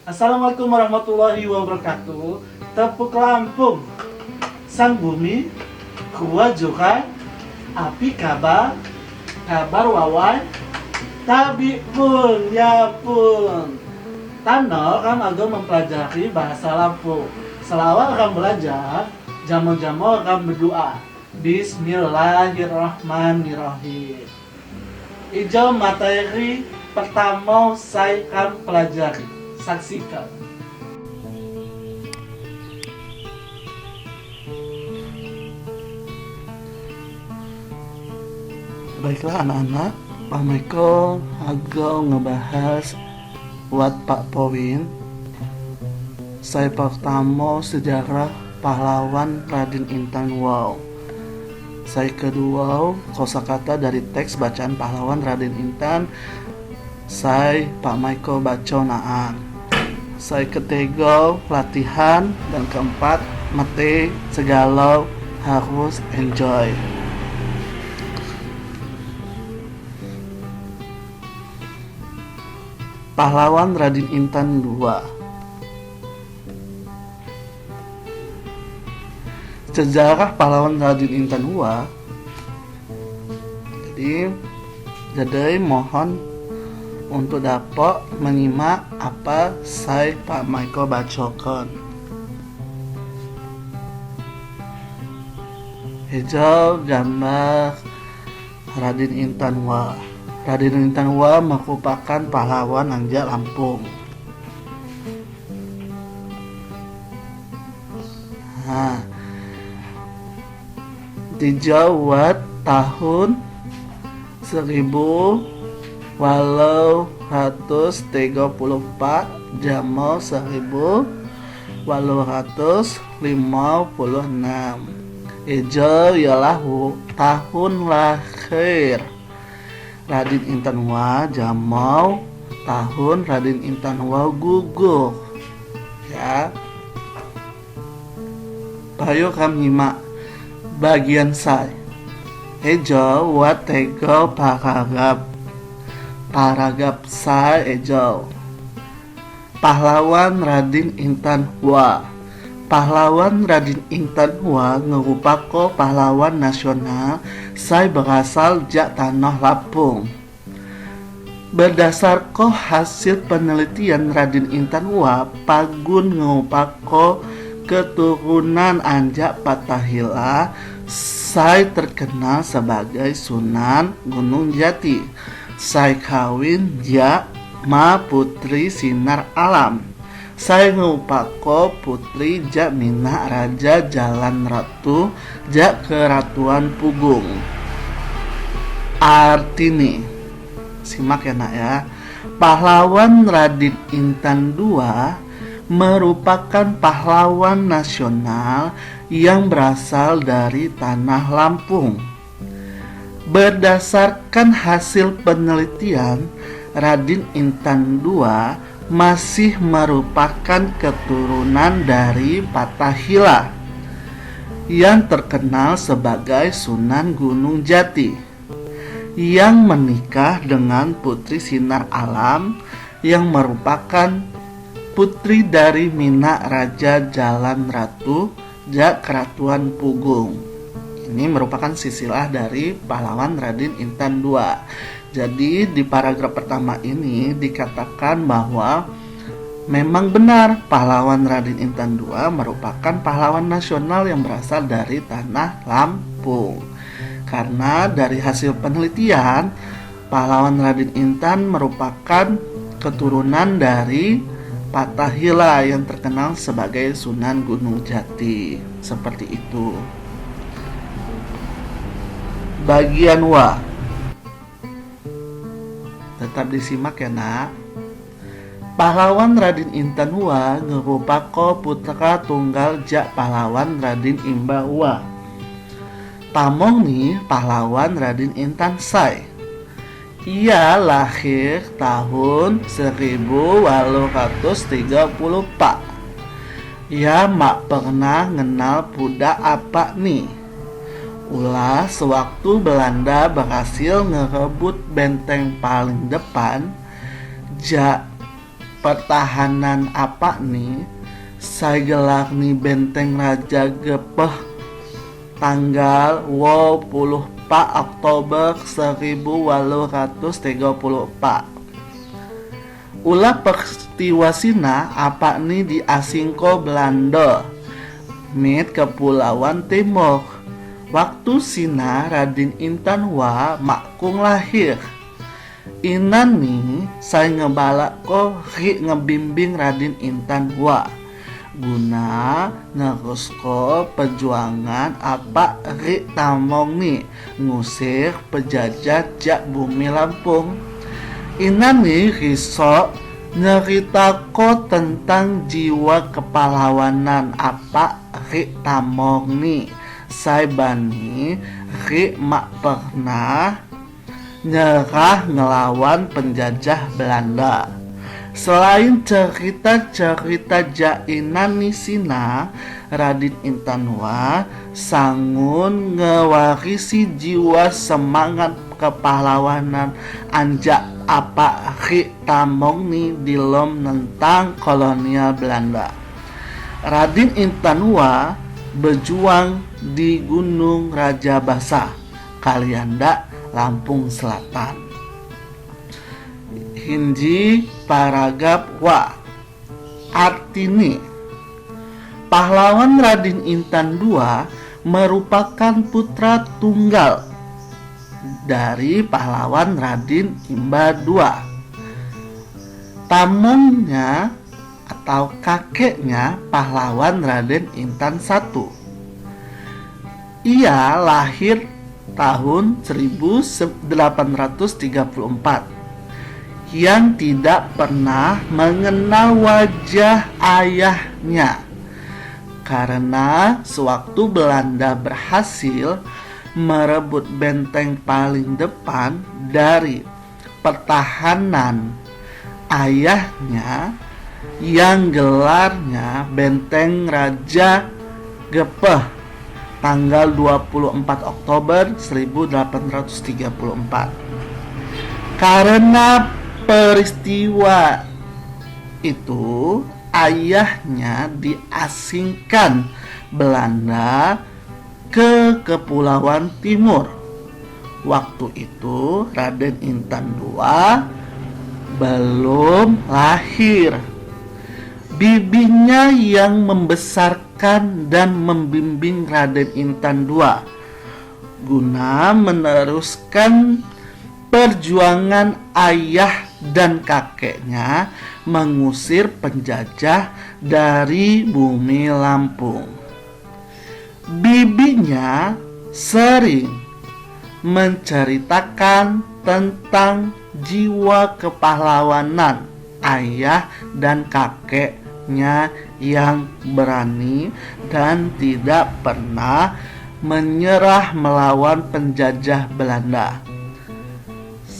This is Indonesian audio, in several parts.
Assalamualaikum warahmatullahi wabarakatuh. Tepuk Lampung, sang bumi, kuah juga, api kabar, kabar wawan, tabi pun, ya pun. Tano kan agak mempelajari bahasa Lampung. Selawat akan belajar, jamu-jamu akan berdoa. Bismillahirrahmanirrahim. Ijau materi pertama saya akan pelajari. Saksikan. Baiklah anak-anak, Pak Michael agak ngebahas buat Pak Powin. Saya pertama sejarah pahlawan Raden Intan Wow. Saya kedua kosakata dari teks bacaan pahlawan Raden Intan. Saya Pak Michael baca naan. Saya ketiga latihan dan keempat mati segala harus enjoy. Pahlawan Raden Intan II. Sejarah pahlawan Raden Intan II. Jadi mohon untuk dapat menyimak apa saya Pak Michael bacakan. Hijau gambar Raden Intan II. Raden Intan II merupakan pahlawan Anjak Lampung. Di Jawa tahun 1834 jama 1856. Ijo ialah tahun lahir Raden Intan II jama tahun Raden Intan II gugur. Ya. Bayu kami nyimak bagian saya. Ejo watego paragraf saya ejo. Pahlawan Raden Intan II. Pahlawan Raden Intan II ngerupako pahlawan nasional saya berasal jak tanah Lampung. Berdasarkan hasil penelitian Raden Intan II, Pagun ngerupako keturunan Anjak Patahila. Saya terkenal sebagai Sunan Gunung Jati. Saya kawin jak ma putri sinar alam. Saya ngupako putri jak minak raja jalan ratu jak keratuan Pugung. Artini, simak ya nak ya. Pahlawan Raden Intan II merupakan pahlawan nasional yang berasal dari tanah Lampung. Berdasarkan hasil penelitian, Raden Intan II masih merupakan keturunan dari Patahila yang terkenal sebagai Sunan Gunung Jati, yang menikah dengan Putri Sinar Alam yang merupakan putri dari Minak Raja Jalan Ratu jak Keratuan Pugung. Ini merupakan silsilah dari pahlawan Raden Intan II. Jadi di paragraf pertama ini dikatakan bahwa memang benar pahlawan Raden Intan II merupakan pahlawan nasional yang berasal dari tanah Lampung. Karena dari hasil penelitian, pahlawan Raden Intan merupakan keturunan dari Patahila yang terkenal sebagai Sunan Gunung Jati. Seperti itu. Bagian wa. Tetap disimak ya nak. Pahlawan Raden Intan II ngerupako putra tunggal jak pahlawan Raden Imba II. Pamong nih pahlawan Raden Intan Sai. Ia lahir tahun 1834. Ia mak pernah kenal budak apa nih. Ulah sewaktu Belanda berhasil ngerebut benteng paling depan, jak pertahanan apa nih? Saya gelar nih Benteng Raja Gepeh tanggal 24 Oktober 1834. Ulah peristiwa sina apa nih di asingko Belanda mit Kepulauan Timur. Waktu sina Raden Intan Hua makung lahir. Inan nih saya ngebalak ko ngebimbing Raden Intan Hua guna nerusko perjuangan apa ri tamong nih ngusir penjajah jak bumi Lampung. Inan nih risok nyeritako tentang jiwa kepahlawanan apa ri tamong nih. Saya bani ri mak pernah nyerah ngelawan penjajah Belanda. Selain cerita-cerita jainan nisina, Raden Intan Hua sangun ngewarisi jiwa semangat kepahlawanan anjak apa ri tamong ni dilom tentang kolonial Belanda. Raden Intan Hua berjuang di Gunung Rajabasa, Kalianda, Lampung Selatan. Hinji paragap wa artini pahlawan Raden Intan II merupakan putra tunggal dari pahlawan Raden Imba II. Tamongnya atau kakeknya pahlawan Raden Intan I. Ia lahir tahun 1834 yang tidak pernah mengenal wajah ayahnya karena sewaktu Belanda berhasil merebut benteng paling depan dari pertahanan ayahnya yang gelarnya Benteng Raja Gepeh tanggal 24 Oktober 1834. Karena peristiwa itu ayahnya diasingkan Belanda ke Kepulauan Timur. Waktu itu Raden Intan II belum lahir. Bibinya yang membesarkan dan membimbing Raden Intan II guna meneruskan perjuangan ayah dan kakeknya mengusir penjajah dari bumi Lampung. Bibinya sering menceritakan tentang jiwa kepahlawanan ayah dan kakeknya yang berani dan tidak pernah menyerah melawan penjajah Belanda.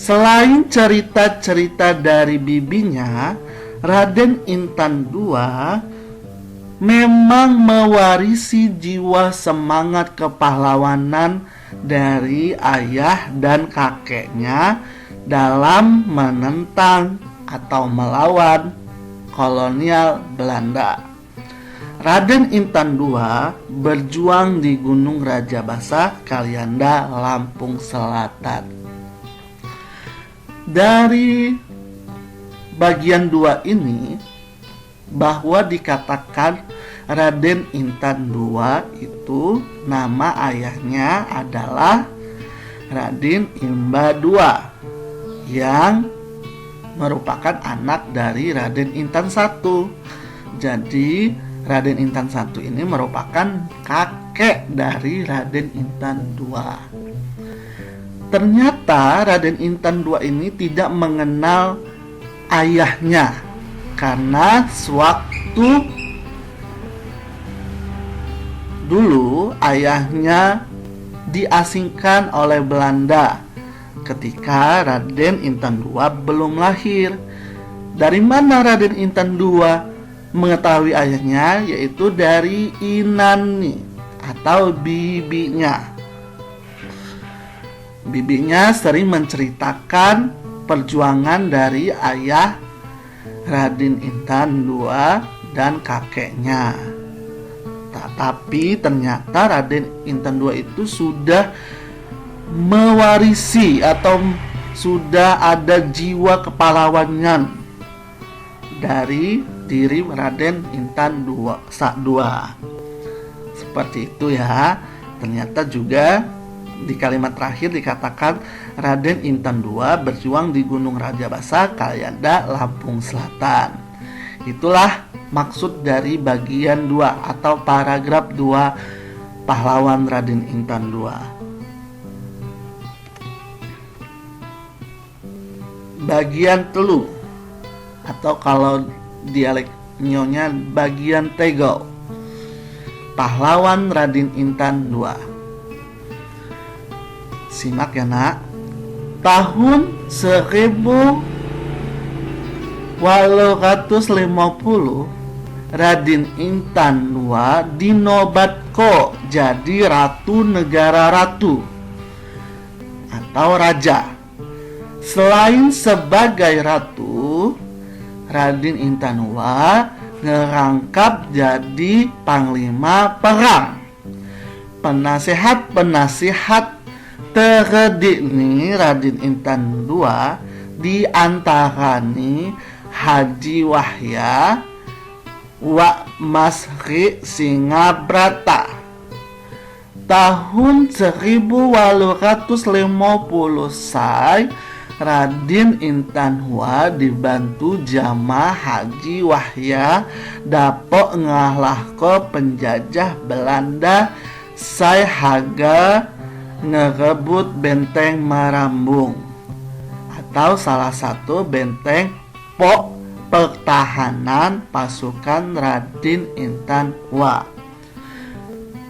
Selain cerita-cerita dari bibinya, Raden Intan II memang mewarisi jiwa semangat kepahlawanan dari ayah dan kakeknya dalam menentang atau melawan kolonial Belanda. Raden Intan II berjuang di Gunung Rajabasa, Kalianda, Lampung Selatan. Dari bagian 2 ini bahwa dikatakan Raden Intan II itu nama ayahnya adalah Raden Imba II yang merupakan anak dari Raden Intan I. Jadi Raden Intan I ini merupakan kakek dari Raden Intan II. Ternyata Raden Intan II ini tidak mengenal ayahnya karena sewaktu dulu ayahnya diasingkan oleh Belanda ketika Raden Intan II belum lahir. Dari mana Raden Intan II mengetahui ayahnya? Yaitu dari Inani atau bibinya. Bibinya sering menceritakan perjuangan dari ayah Raden Intan II dan kakeknya. Tapi ternyata Raden Intan II itu sudah mewarisi atau sudah ada jiwa kepahlawanan dari diri Raden Intan II. Seperti itu ya. Ternyata juga di kalimat terakhir dikatakan Raden Intan II berjuang di Gunung Rajabasa, Kalyanda, Lampung Selatan. Itulah maksud dari bagian 2 atau paragraf 2 pahlawan Raden Intan II. Bagian telu atau kalau dialek nyonya bagian tego, pahlawan Raden Intan II. Simak ya nak. Tahun 1850 Raden Intan II dinobatko jadi Ratu Negara Ratu atau Raja. Selain sebagai Ratu, Raden Intan II ngerangkap jadi Panglima Perang. Penasehat terdik nih Raden Intan II di antara nih Haji Wahya wa Masri Singabrata. Tahun 1850 say Raden Intan II dibantu jamaah Haji Wahya dapok ngalahko penjajah Belanda say haga ngerebut benteng Marambung atau salah satu benteng pertahanan pasukan Raden Intan II.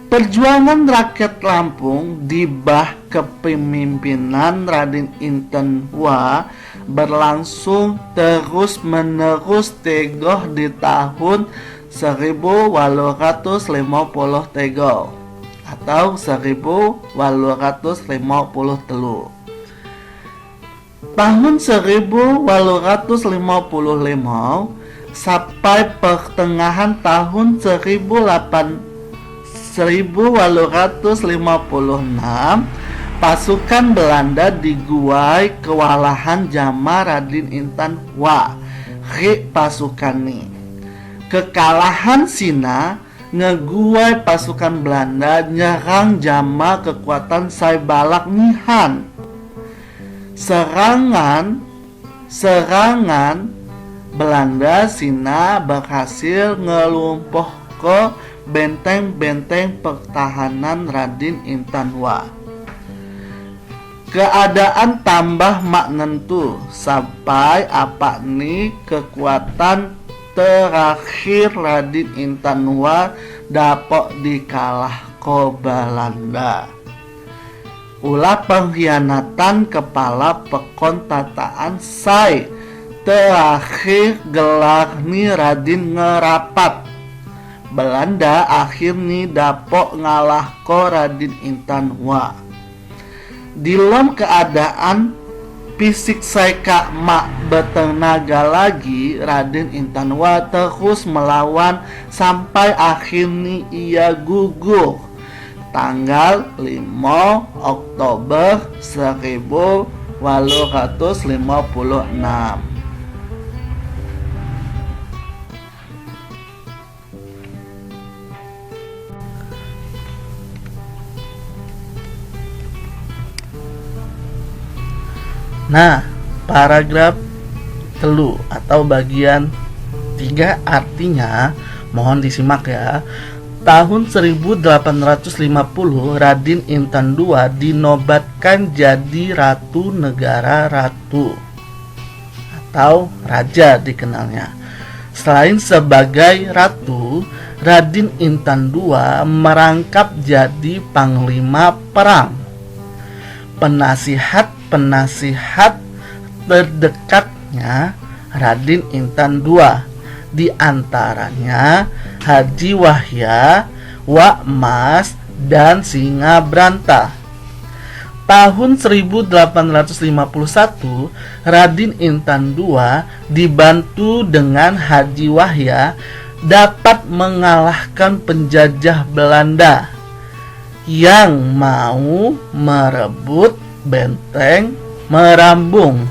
Perjuangan rakyat Lampung di bawah kepemimpinan Raden Intan II berlangsung terus menerus tegoh di tahun 1853 atau 1853. Tahun 1855 sampai pertengahan tahun 1856 pasukan Belanda diguai kewalahan jama Raden Intan II. Pasukan ini kekalahan Sina ngeguai pasukan Belanda nyerang jama kekuatan Saibalak Nihan. Serangan Belanda Sina berhasil ngelumpuh ke benteng-benteng pertahanan Raden Intan II. Keadaan tambah maknentu sampai apa nih kekuatan terakhir Raden Intan II dapat dikalah ko Belanda. Ulah pengkhianatan kepala pekon tataan say terakhir gelar ni Raden ngerapat. Belanda akhirnya dapat ngalah ko Raden Intan II. Dalam keadaan fisik saya mak bertenaga lagi, Raden Intan II terus melawan sampai akhirnya ia gugur tanggal 5 Oktober 1856. Nah, paragraf telu atau bagian 3 artinya mohon disimak ya. Tahun 1850 Raden Intan II dinobatkan jadi Ratu Negara Ratu atau Raja dikenalnya. Selain sebagai Ratu, Raden Intan II merangkap jadi Panglima Perang. Penasihat terdekatnya Raden Intan II di antaranya Haji Wahya, Wak Mas, dan Singabranta. tahun 1851, Raden Intan II dibantu dengan Haji Wahya dapat mengalahkan penjajah Belanda yang mau merebut benteng Merambung,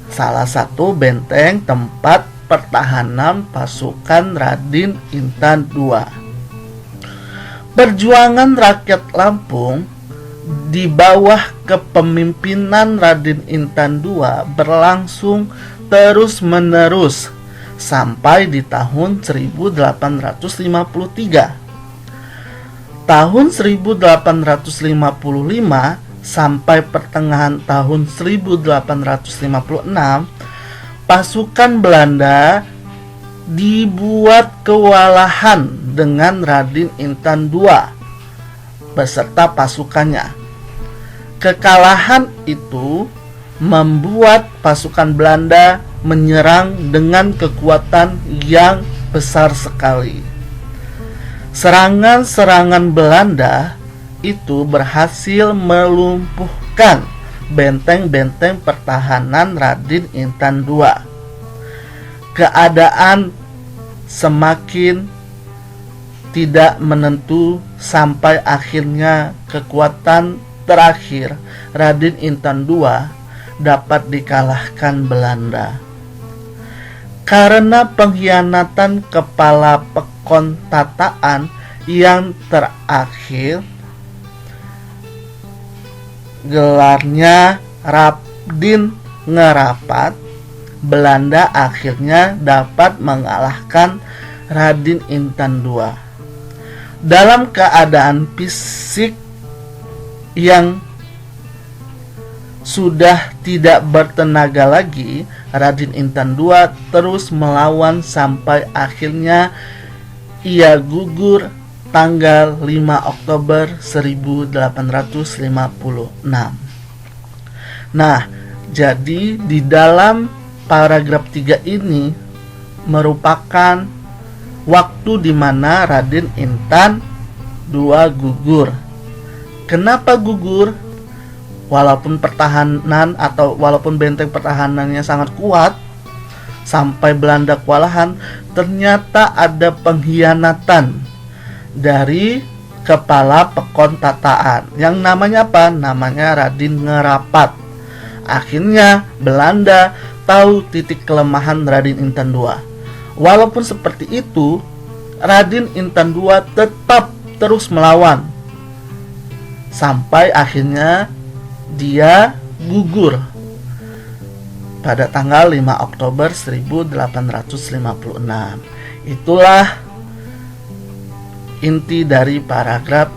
salah satu benteng tempat pertahanan pasukan Raden Intan II. Perjuangan rakyat Lampung di bawah kepemimpinan Raden Intan II berlangsung terus-menerus sampai di tahun 1853. Tahun 1855 sampai pertengahan tahun 1856, pasukan Belanda dibuat kewalahan dengan Raden Intan II beserta pasukannya. Kekalahan itu membuat pasukan Belanda menyerang dengan kekuatan yang besar sekali. Serangan-serangan Belanda itu berhasil melumpuhkan benteng-benteng pertahanan Raden Intan II. Keadaan semakin tidak menentu sampai akhirnya kekuatan terakhir Raden Intan II dapat dikalahkan Belanda. Karena pengkhianatan kepala Pekon Tataan yang terakhir, gelarnya Raden Ngerapat, Belanda akhirnya dapat mengalahkan Raden Intan II. Dalam keadaan fisik yang sudah tidak bertenaga lagi, Raden Intan II terus melawan sampai akhirnya ia gugur tanggal 5 Oktober 1856. Nah, jadi di dalam paragraf 3 ini merupakan waktu di mana Raden Intan II gugur. Kenapa gugur? Walaupun pertahanan atau walaupun benteng pertahanannya sangat kuat sampai Belanda kewalahan, ternyata ada pengkhianatan dari kepala Pekon Tataan yang namanya apa? Namanya Raden Ngerapat. Akhirnya Belanda tahu titik kelemahan Raden Intan II. Walaupun seperti itu, Raden Intan II tetap terus melawan sampai akhirnya dia gugur pada tanggal 5 Oktober 1856. Itulah inti dari paragraf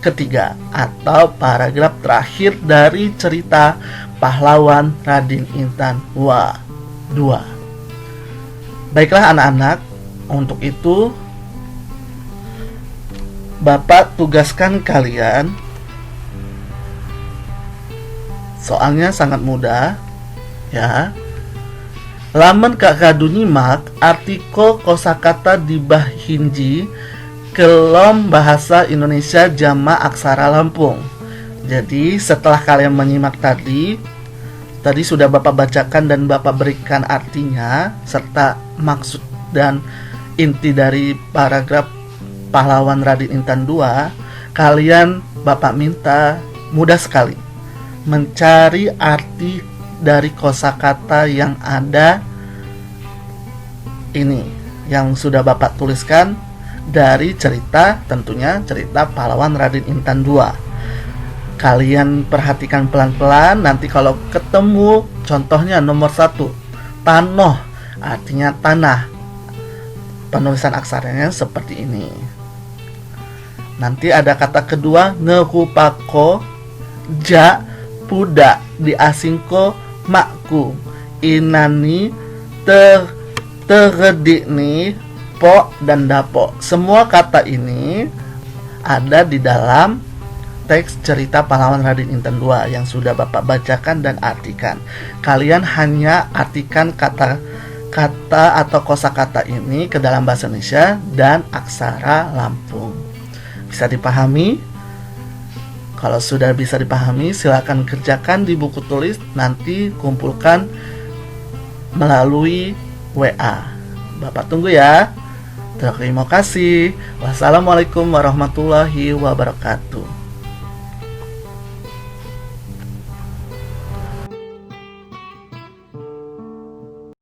ketiga atau paragraf terakhir dari cerita pahlawan Raden Intan II. Baiklah anak-anak, untuk itu Bapak tugaskan kalian, soalnya sangat mudah ya. Laman kakadu nyimak artikel kosakata di Bahinji Kelom Bahasa Indonesia Jama Aksara Lampung. Jadi setelah kalian menyimak tadi sudah Bapak bacakan dan Bapak berikan artinya serta maksud dan inti dari paragraf pahlawan Raden Intan II. Kalian Bapak minta mudah sekali mencari arti dari kosakata yang ada ini, yang sudah Bapak tuliskan dari cerita, tentunya cerita pahlawan Raden Intan II. Kalian perhatikan pelan-pelan. Nanti kalau ketemu contohnya nomor 1, Tanoh, artinya tanah. Penulisan aksaranya seperti ini. Nanti ada kata kedua, ngehupako, ja, puda, diasingko, makku, inani, teredikni, po, dan dapo. Semua kata ini ada di dalam teks cerita pahlawan Raden Intan II yang sudah Bapak bacakan dan artikan. Kalian hanya artikan kata-kata atau kosakata ini ke dalam bahasa Indonesia dan aksara Lampung. Bisa dipahami? Kalau sudah bisa dipahami, silakan kerjakan di buku tulis, nanti kumpulkan melalui WA. Bapak tunggu ya. Terima kasih. Wassalamualaikum warahmatullahi wabarakatuh.